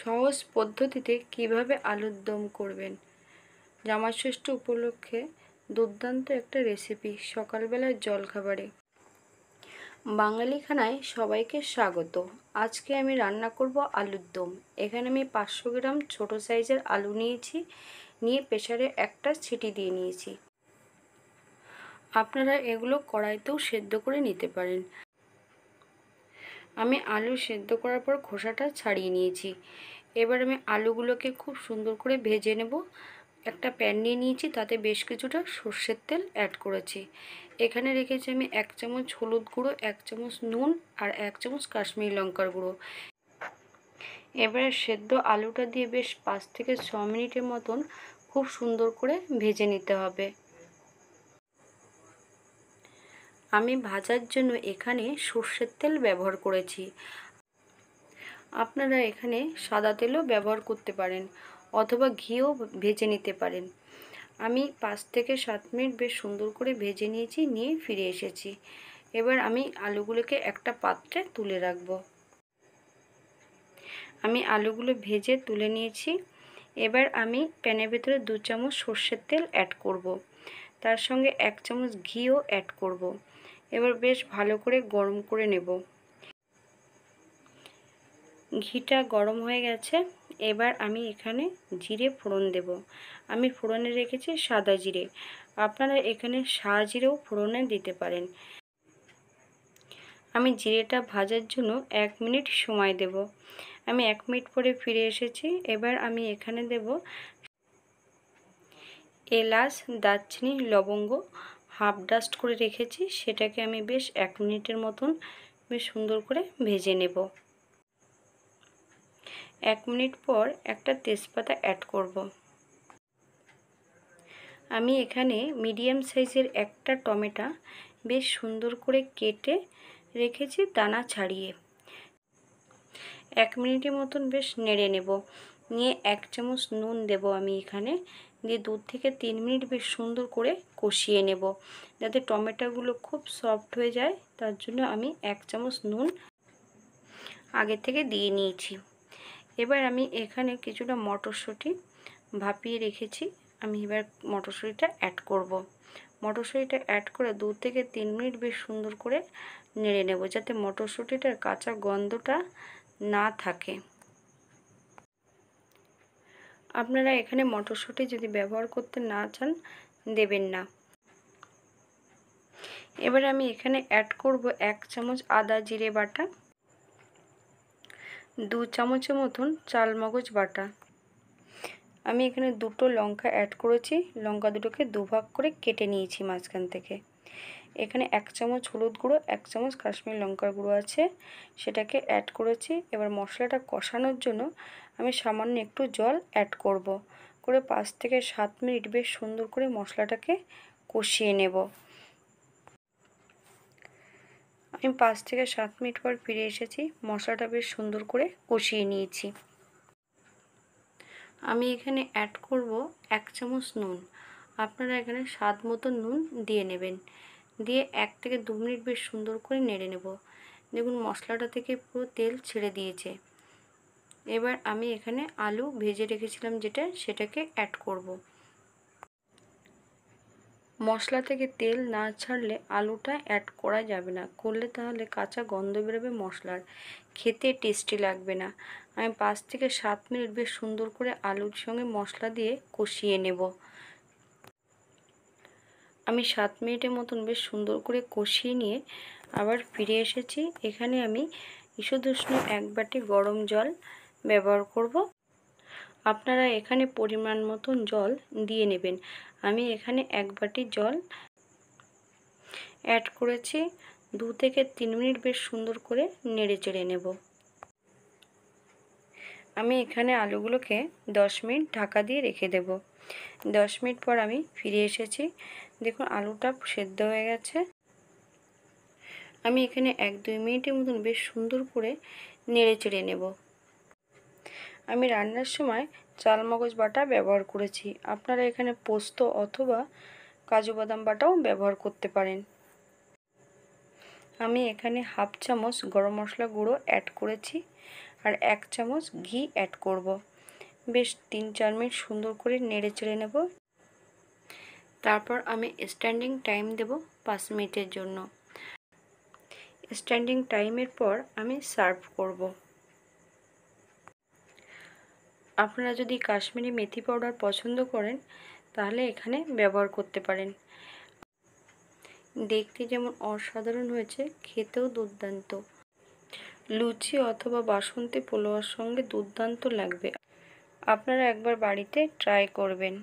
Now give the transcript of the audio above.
সহজ পদ্ধতিতে কিভাবে আলুর দম করবেন। জামাষষ্ঠী উপলক্ষে দুর্দান্ত একটা রেসিপি সকালবেলার জলখাবারে। বাঙালি খানায় সবাইকে স্বাগত। আজকে আমি রান্না করব আলুর দম। এখানে আমি 500 গ্রাম ছোট সাইজের আলু নিয়েছি, নিয়ে প্রেসারে একটা সিটি দিয়ে নিয়েছি। আপনারা এগুলো কড়াইতেও সেদ্ধ করে নিতে পারেন। আমি আলু সেদ্ধ করার পর খোসাটা ছাড়িয়ে নিয়েছি। এবার আমি আলুগুলোকে খুব সুন্দর করে ভেজে নেব। একটা প্যান নিয়ে নিয়েছি, তাতে বেশ কিছুটা সর্ষের তেল অ্যাড করেছি। এখানে রেখেছি আমি 1 চামচ হলুদ গুঁড়ো, 1 চামচ নুন আর 1 চামচ কাশ্মীরি লঙ্কার গুঁড়ো। এবারে সেদ্ধ আলুটা দিয়ে বেশ 5 থেকে 6 মিনিটের মতন খুব সুন্দর করে ভেজে নিতে হবে। আমি ভাজার জন্য এখানে সর্ষের তেল ব্যবহার করেছি। আপনারা এখানে সাদা তেলও ব্যবহার করতে পারেন অথবা ঘিও ভেজে নিতে পারেন। আমি 5 থেকে 7 মিনিট বেশ সুন্দর করে ভেজে নিয়েছি, নিয়ে ফিরে এসেছি। এবার আমি আলুগুলোকে একটা পাত্রে তুলে রাখব। আমি আলুগুলো ভেজে তুলে নিয়েছি। এবার আমি প্যানের ভেতরে 2 চামচ সর্ষের তেল অ্যাড করব। তার সঙ্গে 1 চামচ ঘিও অ্যাড করব। এবার বেশ ভালো করে গরম করে নেব। ঘিটা গরম হয়ে গেছে। এবার আমি এখানে জিরে ফোড়ন দেব। আমি ফোড়নে রেখেছি সাদা জিরে। আপনারা এখানে সাদা জিরেও ফোড়নে দিতে পারেন। আমি জিরেটা ভাজার জন্য 1 মিনিট সময় দেব। আমি 1 মিনিট পরে ফিরে এসেছি। এবার আমি এখানে দেব এলাচ, দারচিনি, লবঙ্গ হাফ ডাস্ট করে রেখেছি, সেটাকে আমি বেশ 1 মিনিটের মতন বেশ সুন্দর করে ভেজে নেব। 1 মিনিট পর একটা তেজপাতা অ্যাড করব। আমি এখানে মিডিয়াম সাইজের একটা টমেটো বেশ সুন্দর করে কেটে রেখেছি দানা ছাড়িয়ে। 1 মিনিটের মতন বেশ নেড়ে নেব। নিয়ে 1 চামচ নুন দেব আমি এখানে, দিয়ে 2 থেকে 3 মিনিট বেশ সুন্দর করে কষিয়ে নেব, যাতে টমেটোগুলো খুব সফট হয়ে যায়। তার জন্য আমি 1 চামচ নুন আগে থেকে দিয়ে নিয়েছি। এবার আমি এখানে কিছুটা মটরশুঁটি ভাপিয়ে রেখেছি। আমি এবার মটরশুঁটিটা অ্যাড করব। মটরশুঁটিটা অ্যাড করে 2 থেকে 3 মিনিট বেশ সুন্দর করে নেড়ে নেব, যাতে মটরশুঁটিটার কাঁচা গন্ধটা না থাকে। আপনারা এখানে মটরশুঁটি যদি ব্যবহার করতে না চান, দেবেন না। এবার আমি এখানে অ্যাড করব 1 চামচ আদা জিরে বাটা, 2 চামচের মতন চালমগজ বাটা। আমি এখানে 2টো লঙ্কা অ্যাড করেছি। লঙ্কা দুটোকে দুভাগ করে কেটে নিয়েছি মাঝখান থেকে। এখানে 1 চামচ হলুদ গুঁড়ো, 1 চামচ কাশ্মীরি লঙ্কার গুঁড়ো আছে, সেটাকে অ্যাড করেছি। এবার মশলাটা কষানোর জন্য আমি সামান্য একটু জল অ্যাড করব। করে 5 থেকে 7 মিনিট বেশ সুন্দর করে মশলাটাকে কষিয়ে নেব। আমি 5 থেকে 7 মিনিট পর ফিরে এসেছি। মশলাটা বেশ সুন্দর করে কষিয়ে নিয়েছি। আমি এখানে অ্যাড করব 1 চামচ নুন। আপনারা এখানে স্বাদ মতো নুন দিয়ে নেবেন। দিয়ে 1 থেকে 2 মিনিট বেশ সুন্দর করে নেড়ে নেব। দেখুন মশলাটা থেকে পুরো তেল ছেড়ে দিয়েছে। এবার আমি এখানে আলু ভেজে রেখেছিলাম সেটাকে অ্যাড করব। মশলা থেকে তেল না ছাড়লে আলুটা অ্যাড করা যাবে না। করলে তাহলে কাঁচা গন্ধ বেরোবে মশলার, খেতে টেস্টি লাগবে না। আমি 5 থেকে 7 মিনিট বেশ সুন্দর করে আলুর সঙ্গে মশলা দিয়ে কষিয়ে নেব। আমি 7 মিনিটের মতন বেশ সুন্দর করে কষিয়ে নিয়ে আবার ফিরে এসেছি। এখানে আমি ঈষদুষ্ণ 1 বাটি গরম জল ব্যবহার করব। আপনারা এখানে পরিমাণ মতন জল দিয়ে নেবেন। আমি এখানে 1 বাটি জল অ্যাড করেছি। 2 থেকে 3 মিনিট বেশ সুন্দর করে নেড়ে চেড়ে নেব। আমি এখানে আলুগুলোকে 10 মিনিট ঢাকা দিয়ে রেখে দেব। 10 মিনিট পর আমি ফিরে এসেছি। দেখুন আলুটা সেদ্ধ হয়ে গেছে। আমি এখানে 1-2 মিনিটের মতন বেশ সুন্দর করে নেড়ে চেড়ে নেব। আমি রান্নার সময় চালমগজ বাটা ব্যবহার করেছি। আপনারা এখানে পোস্ত অথবা কাজু বাদাম বাটাও ব্যবহার করতে পারেন। আমি এখানে হাফ চামচ গরম মশলা গুঁড়ো অ্যাড করেছি। আর 1 চামচ ঘি অ্যাড করব। বেশ 3-4 মিনিট সুন্দর করে নেড়ে চেড়ে নেব। তারপর আমি স্ট্যান্ডিং টাইম দেব 5 মিনিটের জন্য। স্ট্যান্ডিং টাইমের পর আমি সার্ভ করব। আপনারা যদি কাশ্মীরি মেথি পাউডার পছন্দ করেন তাহলে এখানে ব্যবহার করতে পারেন। দেখতে যেমন অসাধারণ হয়েছে, খেতেও দুর্দান্ত। লুচি অথবা বাসন্তী পোলাওর সঙ্গে দুর্দান্ত লাগবে। আপনারা একবার বাড়িতে ট্রাই করবেন।